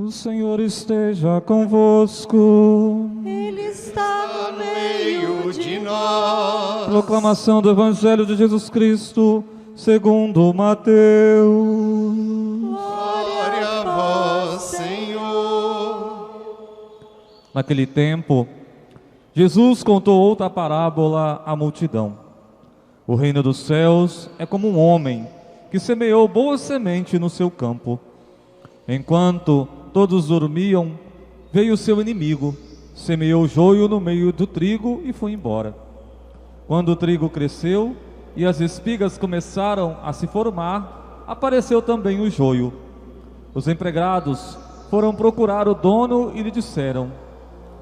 O Senhor esteja convosco. Ele está no meio de nós. Proclamação do Evangelho de Jesus Cristo, segundo Mateus. Glória a vós, Senhor. Naquele tempo, Jesus contou outra parábola à multidão. O reino dos céus é como um homem que semeou boa semente no seu campo. Enquanto todos dormiam, veio seu inimigo, semeou joio no meio do trigo e foi embora. Quando o trigo cresceu e as espigas começaram a se formar, apareceu também o joio. Os empregados foram procurar o dono e lhe disseram: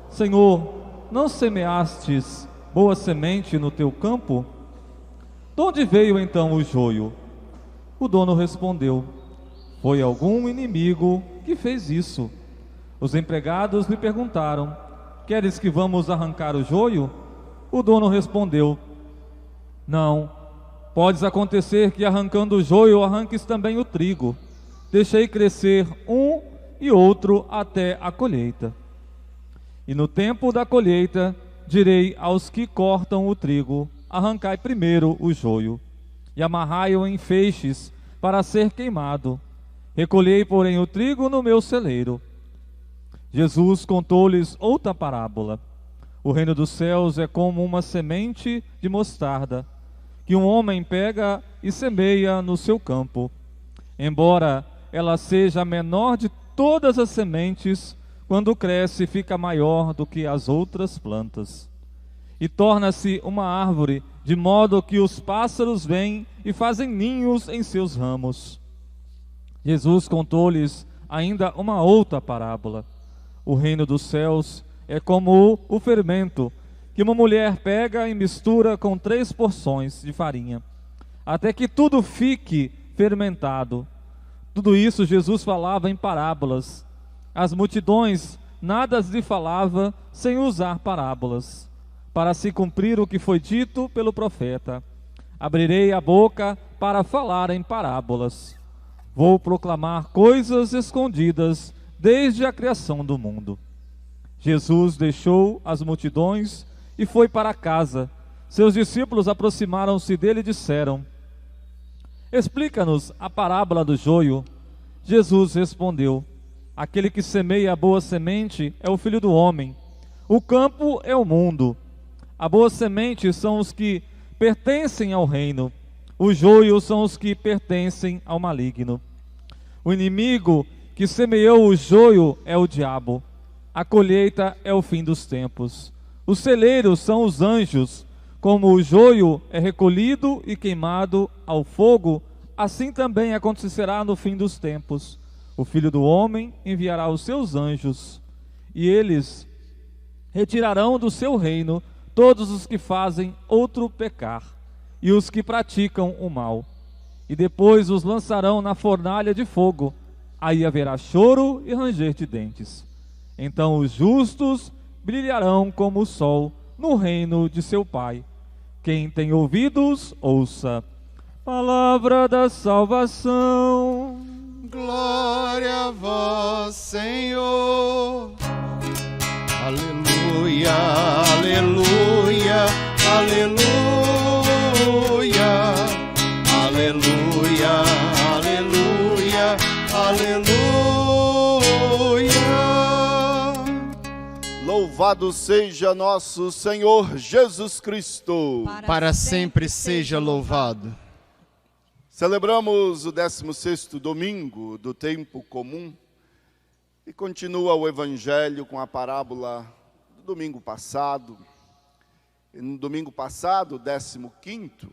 Senhor, não semeastes boa semente no teu campo? De onde veio então o joio? O dono respondeu: Foi algum inimigo que fez isso. Os empregados lhe perguntaram: Queres que vamos arrancar o joio? O dono respondeu: Não, podes acontecer que arrancando o joio arranques também o trigo. Deixei crescer um e outro até a colheita. E no tempo da colheita direi aos que cortam o trigo: Arrancai primeiro o joio e amarrai-o em feixes para ser queimado. Recolhei, porém, o trigo no meu celeiro. Jesus contou-lhes outra parábola. O reino dos céus é como uma semente de mostarda, que um homem pega e semeia no seu campo. Embora ela seja a menor de todas as sementes, quando cresce fica maior do que as outras plantas. E torna-se uma árvore, de modo que os pássaros vêm e fazem ninhos em seus ramos. Jesus contou-lhes ainda uma outra parábola. O reino dos céus é como o fermento que uma mulher pega e mistura com 3 porções de farinha, até que tudo fique fermentado. Tudo isso Jesus falava em parábolas. As multidões nada lhe falava sem usar parábolas, para se cumprir o que foi dito pelo profeta: Abrirei a boca para falar em parábolas. Vou proclamar coisas escondidas desde a criação do mundo. Jesus deixou as multidões e foi para casa. Seus discípulos aproximaram-se dele e disseram: Explica-nos a parábola do joio. Jesus respondeu: Aquele que semeia a boa semente é o Filho do Homem. O campo é o mundo. A boa semente são os que pertencem ao reino. Os joios são os que pertencem ao maligno. O inimigo que semeou o joio é o diabo. A colheita é o fim dos tempos. Os celeiros são os anjos. Como o joio é recolhido e queimado ao fogo, assim também acontecerá no fim dos tempos. O Filho do Homem enviará os seus anjos, e eles retirarão do seu reino todos os que fazem outro pecar e os que praticam o mal, e depois os lançarão na fornalha de fogo. Aí haverá choro e ranger de dentes. Então os justos brilharão como o sol no reino de seu Pai. Quem tem ouvidos, ouça. Palavra da salvação. Glória a vós, Senhor. Aleluia, aleluia, aleluia, aleluia, aleluia, aleluia. Louvado seja nosso Senhor Jesus Cristo. Para sempre seja louvado. Celebramos o 16º domingo do tempo comum e continua o Evangelho com a parábola do domingo passado. E no domingo passado, 15º,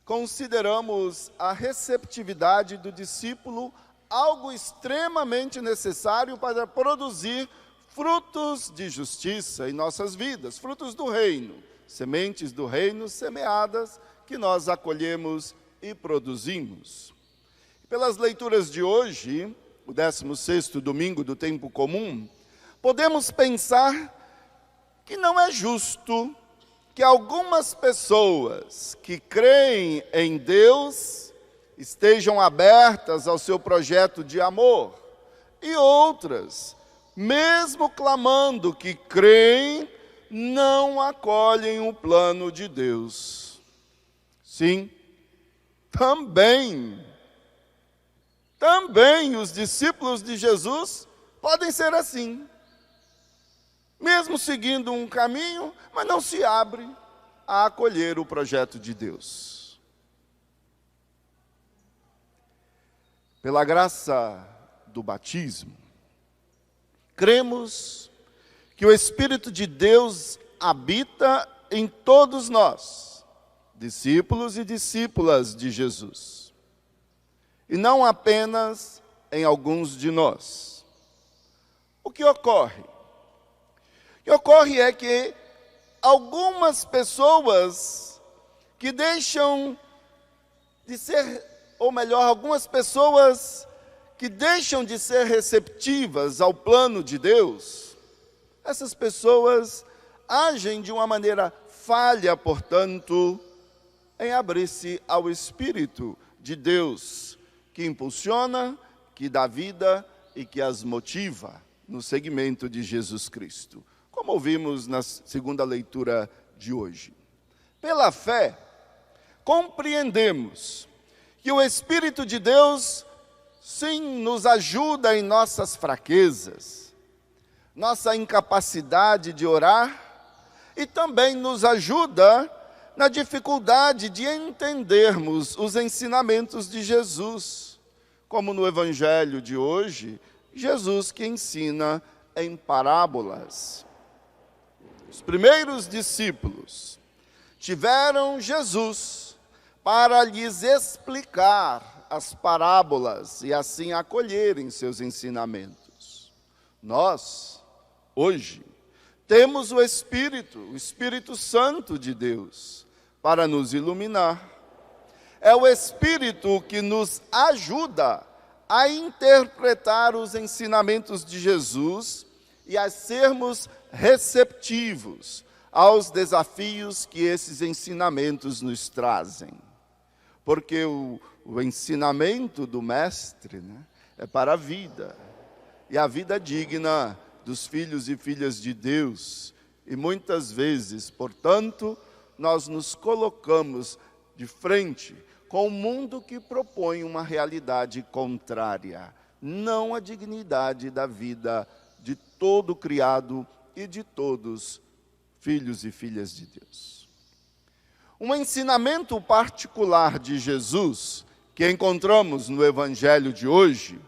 consideramos a receptividade do discípulo algo extremamente necessário para produzir frutos de justiça em nossas vidas, frutos do reino, sementes do reino semeadas que nós acolhemos e produzimos. Pelas leituras de hoje, o 16º domingo do tempo comum, podemos pensar que não é justo que algumas pessoas que creem em Deus estejam abertas ao seu projeto de amor e outras, mesmo clamando que creem, não acolhem o plano de Deus. Sim, também os discípulos de Jesus podem ser assim. Mesmo seguindo um caminho, mas não se abre a acolher o projeto de Deus. Pela graça do batismo, cremos que o Espírito de Deus habita em todos nós, discípulos e discípulas de Jesus, e não apenas em alguns de nós. O que ocorre? O que ocorre é que algumas pessoas que deixam de ser, ou melhor, algumas pessoas que deixam de ser receptivas ao plano de Deus, essas pessoas agem de uma maneira falha, portanto, em abrir-se ao Espírito de Deus, que impulsiona, que dá vida e que as motiva no seguimento de Jesus Cristo, como ouvimos na segunda leitura de hoje. Pela fé, compreendemos que o Espírito de Deus, sim, nos ajuda em nossas fraquezas, nossa incapacidade de orar, e também nos ajuda na dificuldade de entendermos os ensinamentos de Jesus, como no Evangelho de hoje, Jesus que ensina em parábolas. Os primeiros discípulos tiveram Jesus para lhes explicar as parábolas e assim acolherem seus ensinamentos. Nós, hoje, temos o Espírito Santo de Deus, para nos iluminar. É o Espírito que nos ajuda a interpretar os ensinamentos de Jesus e a sermos receptivos aos desafios que esses ensinamentos nos trazem. Porque o ensinamento do Mestre, né, é para a vida, e a vida digna dos filhos e filhas de Deus. E muitas vezes, portanto, nós nos colocamos de frente com um mundo que propõe uma realidade contrária, não a dignidade da vida de todo criado e de todos filhos e filhas de Deus. Um ensinamento particular de Jesus, que encontramos no Evangelho de hoje,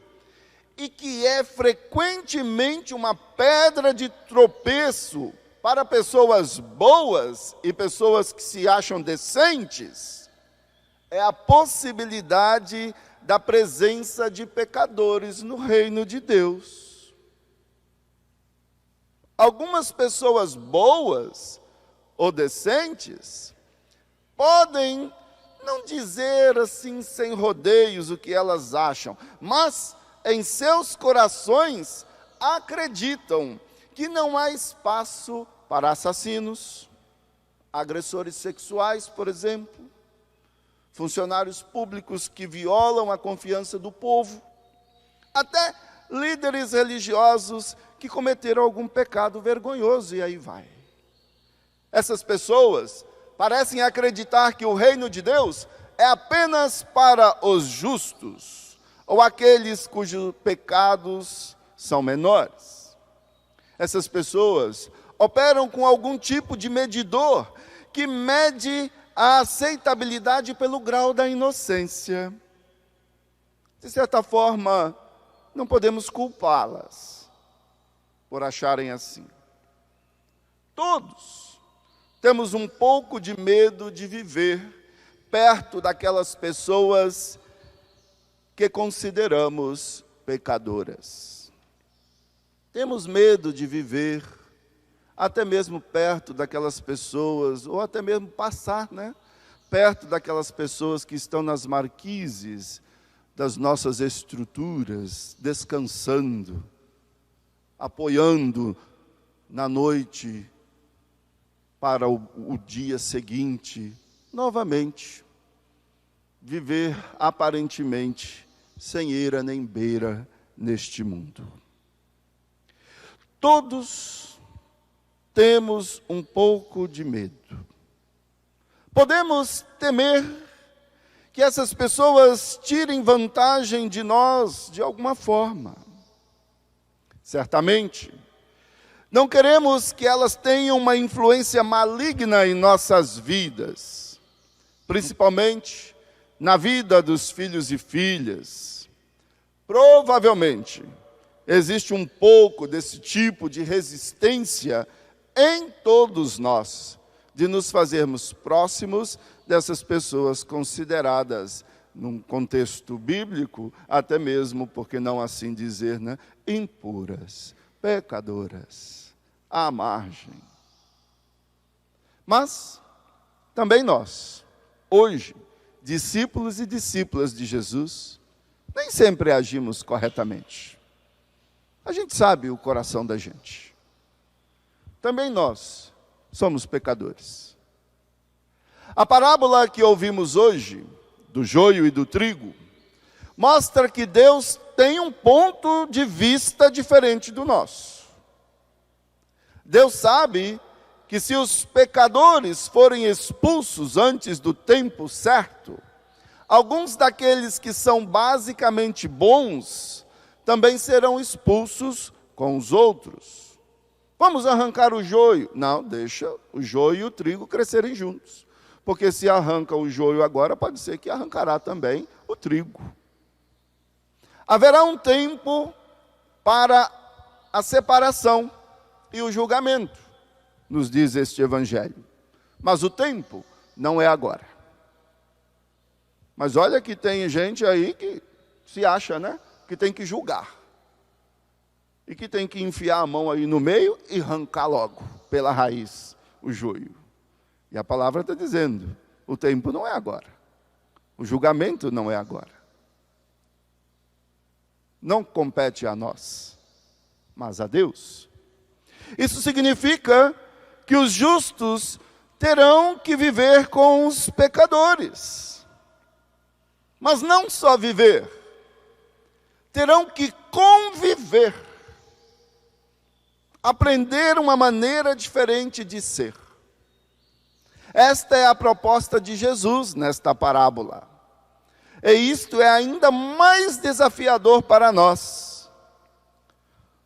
e que é frequentemente uma pedra de tropeço para pessoas boas e pessoas que se acham decentes, é a possibilidade da presença de pecadores no reino de Deus. Algumas pessoas boas ou decentes podem não dizer assim sem rodeios o que elas acham, mas em seus corações acreditam que não há espaço para assassinos, agressores sexuais, por exemplo, funcionários públicos que violam a confiança do povo, até líderes religiosos que cometeram algum pecado vergonhoso, e aí vai. Essas pessoas parecem acreditar que o reino de Deus é apenas para os justos, ou aqueles cujos pecados são menores. Essas pessoas operam com algum tipo de medidor que mede a aceitabilidade pelo grau da inocência. De certa forma, não podemos culpá-las por acharem assim. Todos temos um pouco de medo de viver perto daquelas pessoas que consideramos pecadoras. Temos medo de viver até mesmo perto daquelas pessoas, ou até mesmo passar, perto daquelas pessoas que estão nas marquises das nossas estruturas, descansando, apoiando na noite para o dia seguinte, novamente, viver aparentemente sem eira nem beira neste mundo. Todos temos um pouco de medo. Podemos temer que essas pessoas tirem vantagem de nós de alguma forma. Certamente, não queremos que elas tenham uma influência maligna em nossas vidas, principalmente na vida dos filhos e filhas. Provavelmente, existe um pouco desse tipo de resistência em todos nós, de nos fazermos próximos dessas pessoas consideradas, num contexto bíblico, até mesmo, por que não assim dizer, né, impuras, pecadoras, à margem. Mas, também nós, hoje, discípulos e discípulas de Jesus, nem sempre agimos corretamente. A gente sabe o coração da gente. Também nós somos pecadores. A parábola que ouvimos hoje, do joio e do trigo, mostra que Deus tem um ponto de vista diferente do nosso. Deus sabe que se os pecadores forem expulsos antes do tempo certo, alguns daqueles que são basicamente bons também serão expulsos com os outros. Vamos arrancar o joio? Não, deixa o joio e o trigo crescerem juntos. Porque se arranca o joio agora, pode ser que arrancará também o trigo. Haverá um tempo para a separação e o julgamento, nos diz este evangelho. Mas o tempo não é agora. Mas olha que tem gente aí que se acha, né, que tem que julgar. E que tem que enfiar a mão aí no meio e arrancar logo, pela raiz, o joio. E a palavra está dizendo, o tempo não é agora. O julgamento não é agora. Não compete a nós, mas a Deus. Isso significa que os justos terão que viver com os pecadores. Mas não só viver, terão que conviver. Aprender uma maneira diferente de ser. Esta é a proposta de Jesus nesta parábola. E isto é ainda mais desafiador para nós.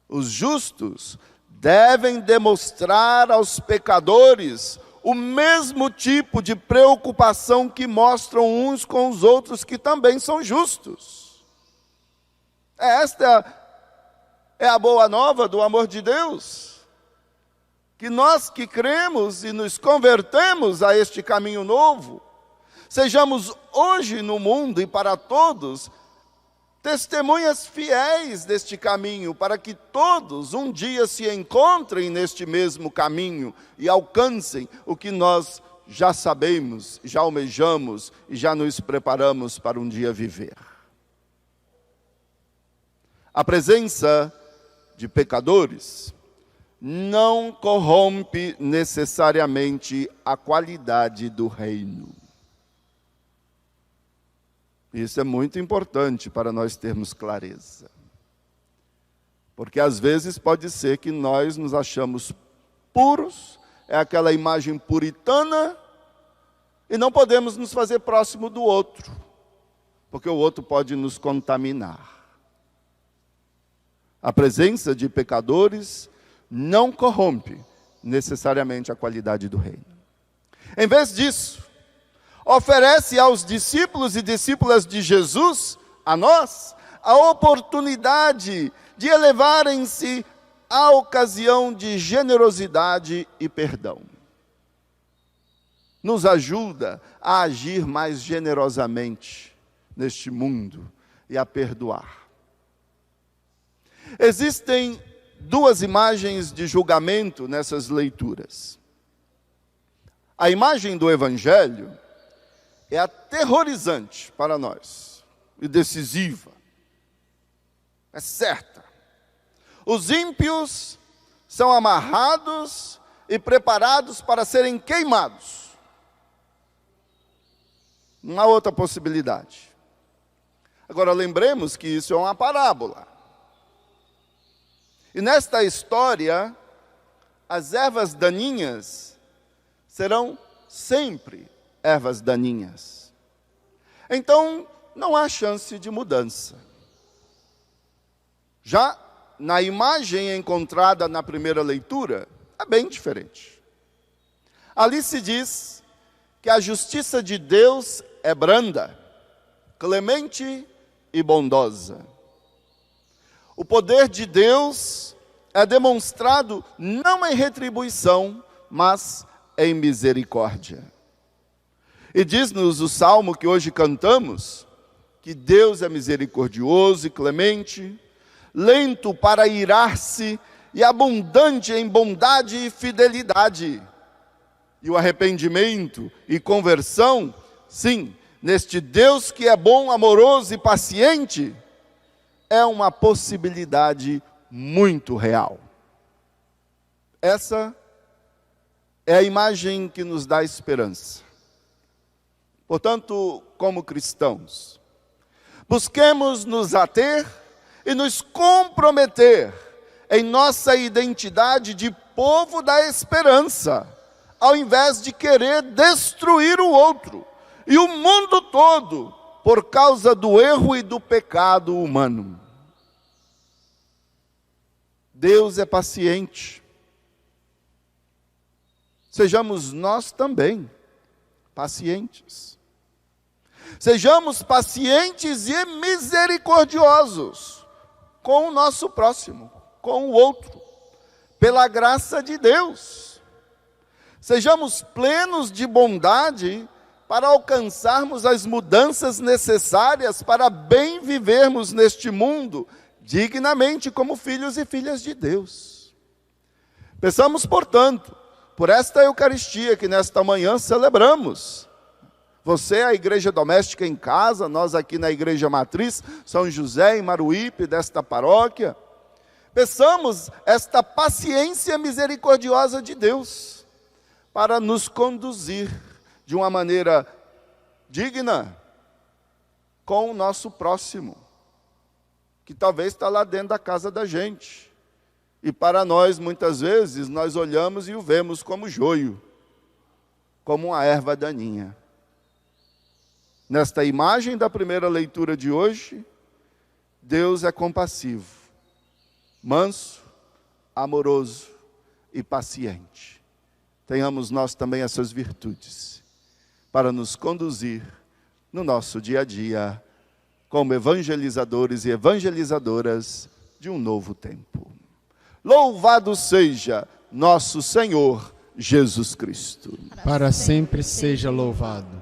Os justos devem demonstrar aos pecadores o mesmo tipo de preocupação que mostram uns com os outros que também são justos. Esta é a boa nova do amor de Deus. Que nós que cremos e nos convertemos a este caminho novo, sejamos hoje no mundo e para todos, testemunhas fiéis deste caminho, para que todos um dia se encontrem neste mesmo caminho e alcancem o que nós já sabemos, já almejamos e já nos preparamos para um dia viver. A presença de pecadores não corrompe necessariamente a qualidade do reino. Isso é muito importante para nós termos clareza. Porque às vezes pode ser que nós nos achamos puros, é aquela imagem puritana, e não podemos nos fazer próximo do outro, porque o outro pode nos contaminar. A presença de pecadores não corrompe necessariamente a qualidade do reino. Em vez disso, oferece aos discípulos e discípulas de Jesus, a nós, a oportunidade de elevarem-se à ocasião de generosidade e perdão. Nos ajuda a agir mais generosamente neste mundo e a perdoar. Existem duas imagens de julgamento nessas leituras. A imagem do Evangelho é aterrorizante para nós e decisiva. É certa. Os ímpios são amarrados e preparados para serem queimados. Não há outra possibilidade. Agora lembremos que isso é uma parábola. E nesta história, as ervas daninhas serão sempre ervas daninhas. Então, não há chance de mudança. Já na imagem encontrada na primeira leitura, é bem diferente. Ali se diz que a justiça de Deus é branda, clemente e bondosa. O poder de Deus é demonstrado não em retribuição, mas em misericórdia. E diz-nos o salmo que hoje cantamos, que Deus é misericordioso e clemente, lento para irar-se e abundante em bondade e fidelidade. E o arrependimento e conversão, sim, neste Deus que é bom, amoroso e paciente, é uma possibilidade muito real. Essa é a imagem que nos dá esperança. Portanto, como cristãos, busquemos nos ater e nos comprometer em nossa identidade de povo da esperança, ao invés de querer destruir o outro e o mundo todo por causa do erro e do pecado humano. Deus é paciente. Sejamos nós também pacientes. Sejamos pacientes e misericordiosos com o nosso próximo, com o outro, pela graça de Deus. Sejamos plenos de bondade para alcançarmos as mudanças necessárias para bem vivermos neste mundo, dignamente como filhos e filhas de Deus. Peçamos, portanto, por esta Eucaristia que nesta manhã celebramos. Você, a igreja doméstica em casa, nós aqui na igreja matriz, São José em Maruípe, desta paróquia. Peçamos esta paciência misericordiosa de Deus para nos conduzir de uma maneira digna com o nosso próximo, que talvez está lá dentro da casa da gente. E para nós, muitas vezes, nós olhamos e o vemos como joio, como uma erva daninha. Nesta imagem da primeira leitura de hoje, Deus é compassivo, manso, amoroso e paciente. Tenhamos nós também essas virtudes para nos conduzir no nosso dia a dia como evangelizadores e evangelizadoras de um novo tempo. Louvado seja nosso Senhor Jesus Cristo. Para sempre seja louvado.